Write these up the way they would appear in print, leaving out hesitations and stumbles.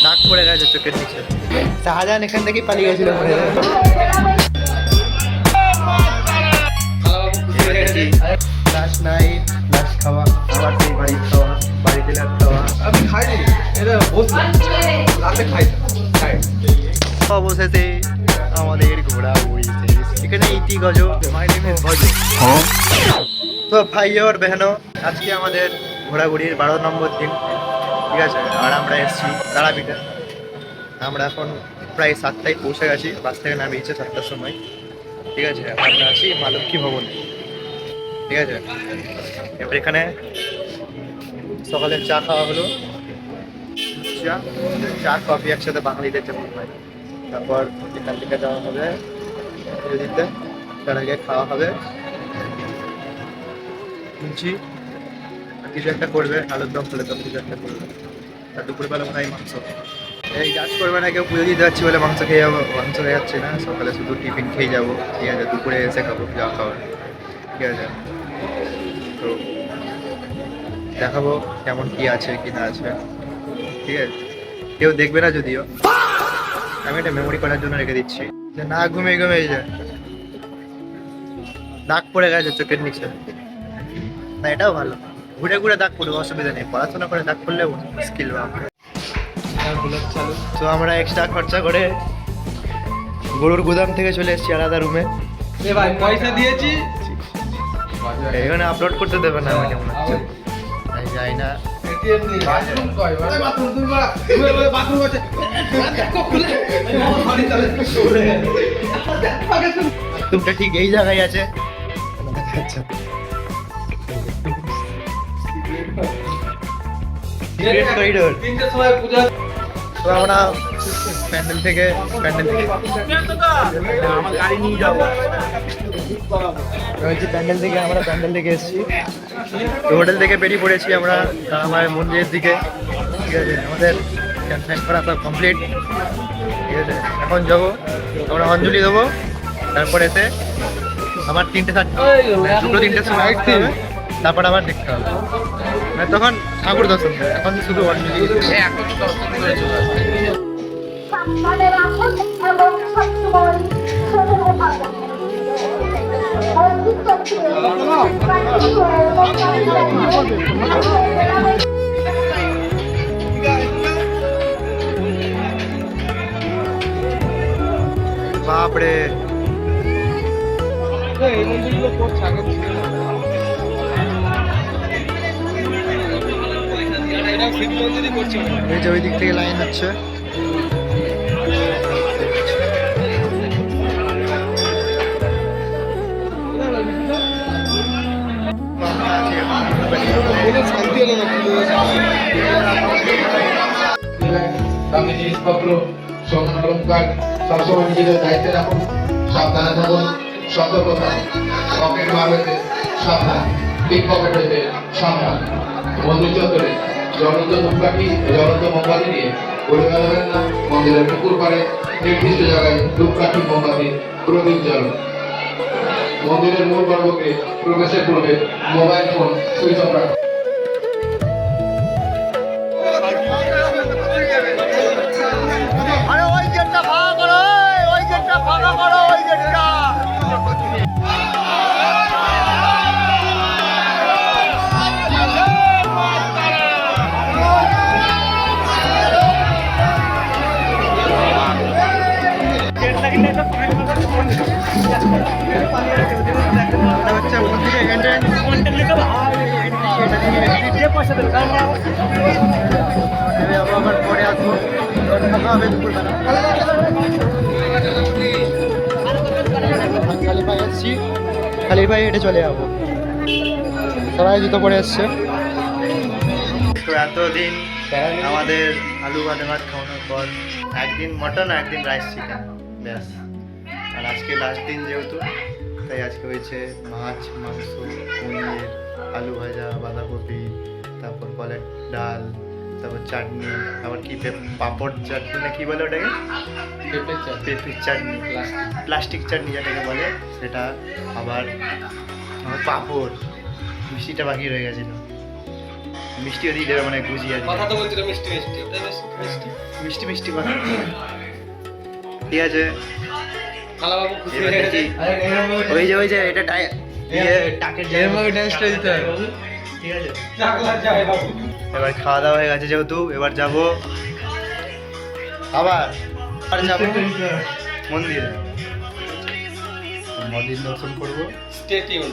নাক পড়ে গেছে চোখের নিচে। শাহজাহান এখান থেকেই পালিয়ে গেছিল মনে হয়। লাস্ট নাইট লাস্ট খাওয়া, আবার সেই বাড়ির খাওয়া, বাড়িতে খাওয়া। আমি খাইনি, এটা বসলাম রাতে অবশেষে আমাদের ঘোরাঘুরি শেষ। এখানে ইতি গজ, মাই নেম ইজ গজ। তো ভাই আর বেহনো, আজকে আমাদের ঘোরাঘুরির 12 নম্বর দিন, ঠিক আছে। আর আমরা এসেছি তারাপীঠে। আমরা এখন প্রায় 7টায় পৌঁছে গেছি, বাস থেকে নামিয়েছে 7টার সময়, ঠিক আছে। আমরা আছি মা লক্ষ্মী ভবনে, ঠিক আছে। এবার এখানে সকালে চা খাওয়া হলো, চা কফি একসাথে বাঙালিদের যেমন হয়। তারপর এখান থেকে যাওয়া হবে দিতে, তার আগে খাওয়া হবে লুচি, কিছু একটা করবে, আলুর দম ফেলে দম কিছু একটা করবে। আর দুপুরবেলা মনে হয় মাংস। এই কাজ করবে না, কেউ পুজো দিতে যাচ্ছি বলে মাংস খেয়ে যাবো, মাংস খেয়ে যাচ্ছি না। সকালে শুধু টিফিন খেয়ে যাবো, ঠিক আছে। দুপুরে এসে খাবো যা খাবার, ঠিক আছে। তো দেখাবো কেমন কি আছে কি না আছে, ঠিক আছে। কেউ দেখবে না যদিও, আমি এটা মেমোরি করার জন্য রেখে দিচ্ছি। যে না ঘুমিয়ে ঘুমিয়ে যায়, দাগ পড়ে গেছে চোখের নিচে। না এটাও ভালো, ঘুরে ঘুরে দাগ পড়বে, অসুবিধা নেই। পড়াশোনা করে দাগ পড়লে মুশকিল বা। তো আমরা এক্সট্রা খরচা করে গরুর গুদাম থেকে চলে এসেছি আলাদা রুমে। ভাই পয়সা দিয়েছি, এখানে আপলোড করতে দেবে না আমাকে মনে হচ্ছে, যাই না। বাথরুমটা ঠিক এই জায়গায় আছে। তো আমরা প্যান্ডেল থেকে প্যান্ডেল থেকে এসেছি। তো হোটেল থেকে বেরিয়ে পড়েছি আমরা আমার মন্দিরের দিকে, ঠিক আছে। আমাদের ক্যাম্প করা সব কমপ্লিট, ঠিক আছে। এখন যাবো, আমরা অঞ্জলি দেবো, তারপর এসে আমার 2-3টের সময় আসতে হবে, তারপর আবার দেখতে হবে। মানে তখন ঠাকুর দর্শন হবে, এখন শুধু অঞ্জলি। এখন দর্শন করে চলে আসবে। বাপরে, এই যে ওই দিক থেকে লাইন হচ্ছে। দামি জিনিসপত্র, স্বর্ণ অলংকার সবসময় নিজেদের দায়িত্বে রাখুন। সাবধানে থাকুন, সতর্ক থাকুন। পকেট মার হইতে সাবধান, পিক পকেট হইতে সাবধান। মন্দির চত্বরে জ্বলন্ত ধূপকাঠি, জ্বলন্ত মোমবাতি নিয়ে ঘুরে বেড়াবেন না। মন্দিরের পুকুর পাড়ে নির্দিষ্ট জায়গায় ধূপকাঠি, মোমবাতি প্রদীপ জ্বালান। মন্দিরের মূল গর্ভকে প্রবেশের পূর্বে মোবাইল ফোন সুইচ অফ রাখুন। খালি পায়ে হেঁটে চলে যাবো, সবাই জুতো পরে এসছে। তো এতদিন আমাদের আলু ভাতে ভাত খাওয়ানোর পর একদিন মটন, একদিন রাইস চিকেন, ব্যাস। আর আজকে লাস্ট দিন যেহেতু, তাই আজকে হয়েছে মাছ, মাংস, পনির, আলু ভাজা, বাঁধাকপি, তারপর কলের ডাল, তারপর চাটনি, আবার কি পাঁপড় চাটনি না কি বলে ওটাকে, পেঁপের চাটনি, প্লাস্টিক চাটনি যেটাকে বলে সেটা, আবার পাঁপড়, মিষ্টিটা বাকি রয়ে গেছিলো। মিষ্টিও দিয়ে দেবে মানে গুজিয়া কথা দিয়ে তো বলছিল মিষ্টি মিষ্টি ওটা মিষ্টি মিষ্টি মিষ্টি মিষ্টি কথা ঠিক আছে খালা বাবু খুশি এবার হয়ে গেছে দেখি। ওই যে এটা টাকের এরমভাবে ডান্সটা দিতে হয়। ঠিক আছে চাকলা যায় বাবু এবার খাওয়া দাওয়া হয়ে গেছে যেহেতু এবার যাব আবার যাব মন্দিরে মন্দির দর্শন করবো স্টে টিউন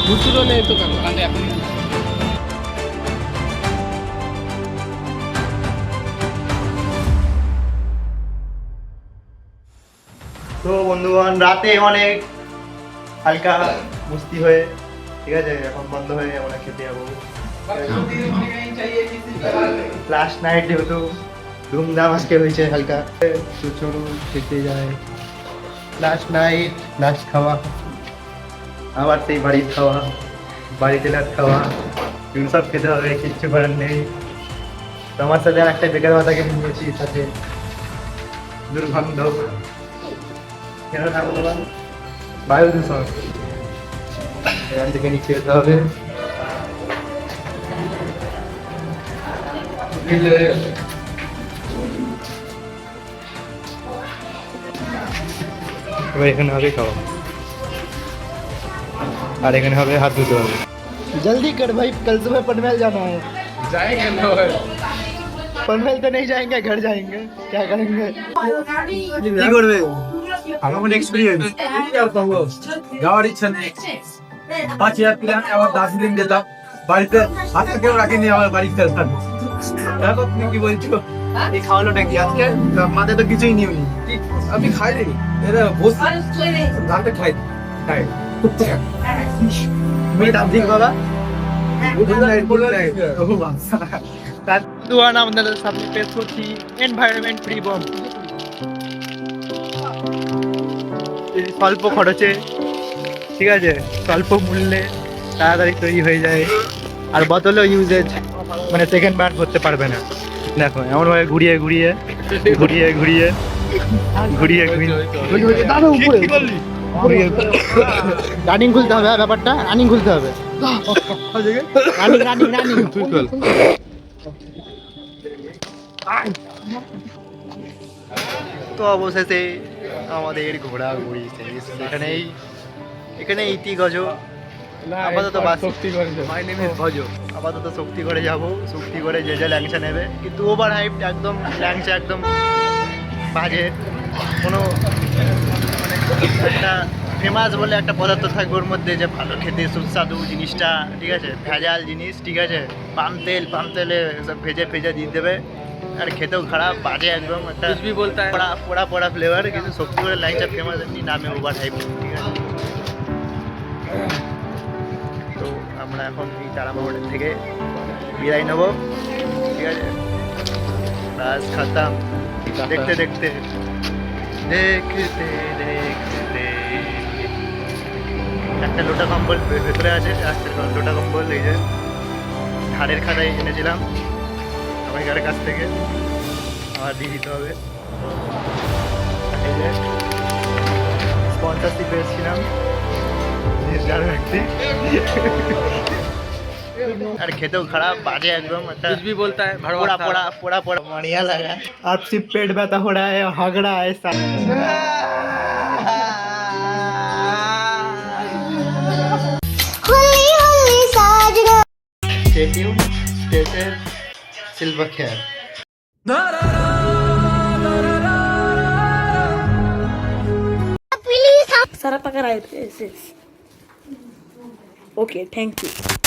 খুচরো নেই তো কেন তো বন্ধুগণ রাতে অনেক হালকা মস্তি হয়ে ঠিক আছে এখন বন্ধ হয়ে আমরা খেতে যাবো লাস্ট নাইট যেহেতু ধুমধাম আজকে হয়েছে হালকা তো চলো খেতে যায় লাস্ট নাইট লাস্ট খাওয়া আবার সেই বাড়ির খাওয়া বাড়িতে রাত খাওয়া এগুলো সব খেতে হবে কিচ্ছু করার নেই তোমার সাথে আর একটা বেকার মাথাকে নিয়েছি সাথে দুর্গন্ধ কেন না বললাম বায়ু দূষণ এখান থেকে নিচে যেতে হবে এবার এখানে হবে খাওয়া আর এখানে হবে হাত ধুতে হবে जल्दी कर भाई कल सुबह पनवेल जाना है जाएंगे ना पनवेल तो नहीं जाएंगे घर जाएंगे क्या करेंगे কি করবে আমার এক্সপেরিয়েন্স যাওয়ার ইচ্ছা নেই 5,000 টাকা আবার দার্জিলিং যেতাম বাড়িতে হাতে কেউ রাখেনি আমার বাড়িতে থাকবো দেখো তুমি কি বলছো এই খাওয়ালোটা কি আজকে মাথায় তো কিছুই নিও নি আমি খাইনি এটা বস রাতে খাই খাই তুমি দার্জিলিং বাবা দুয়ান আমাদের সামনে পেশ করছি এনভায়রনমেন্ট ফ্রি বম স্বল্প খরচে ঠিক আছে স্বল্প মূল্যে তাড়াতাড়ি তৈরি হয়ে যায় আর বোতলও ইউজেজ মানে সেকেন্ড বার করতে পারবে না দেখো এমনভাবে ঘুরিয়ে ঘুরিয়ে ঘুরিয়ে ঘুরিয়ে ঘুরিয়ে ঘুরিয়ে দাদা উপরে রানিং খুলতে হবে ব্যাপারটা রানিং খুলতে হবে রানিং রানিং রানিং তুই চল তো অবশেষে আমাদের ঘোরাঘুরি শেষ এখানে ইতিগজ আপাতত বাস মাই নেম ইজ ভজ আপাতত শক্তিগড়ে যাবো শক্তিগড়ে যে যা ল্যাংচা নেবে কিন্তু ওভার হাইপ একদম ল্যাংচা একদম বাজে কোনো মানে একটা ফেমাস বলে একটা পদার্থ থাকবে ওর মধ্যে যে ভালো খেতে সুস্বাদু জিনিসটা ঠিক আছে ভেজাল জিনিস ঠিক আছে পাম তেলে সব ভেজে দিয়ে দেবে আর খেতেও খারাপ বাজে একদম একটা कुछ भी बोलता है পোড়া ফ্লেভার কিন্তু শক্তিগড়ের ল্যাংচা ফেমাস এমনি নামে ওভার হাইপ ঠিক আছে তো আমরা এখন এই তারামাহলের থেকে বিদায় নেবো ঠিক আছে বাস খাতাম দেখতে দেখতে একটা লোটা কম্বল ভেতরে আছে একটা লোটা কম্বল এই যে ধারের খাতায় এনেছিলাম সবাইকার কাছ থেকে আবার দিয়ে দিতে হবে এই যে স্পন্সরশিপ এসেছিলাম জানো একটি আর খেতেও খারাপ বাজে একদম একটা कुछ भी बोलता है भड़वा पोड़ा पोड़ा पोड़ा पोड़ा बढ़िया लगा अब सिर्फ पेट व्यथा हो रहा है और हग रहा है ऐसा Stay tuned, stay safe, silver care. Sarap pag-arrive. Yes, yes. Okay, thank you.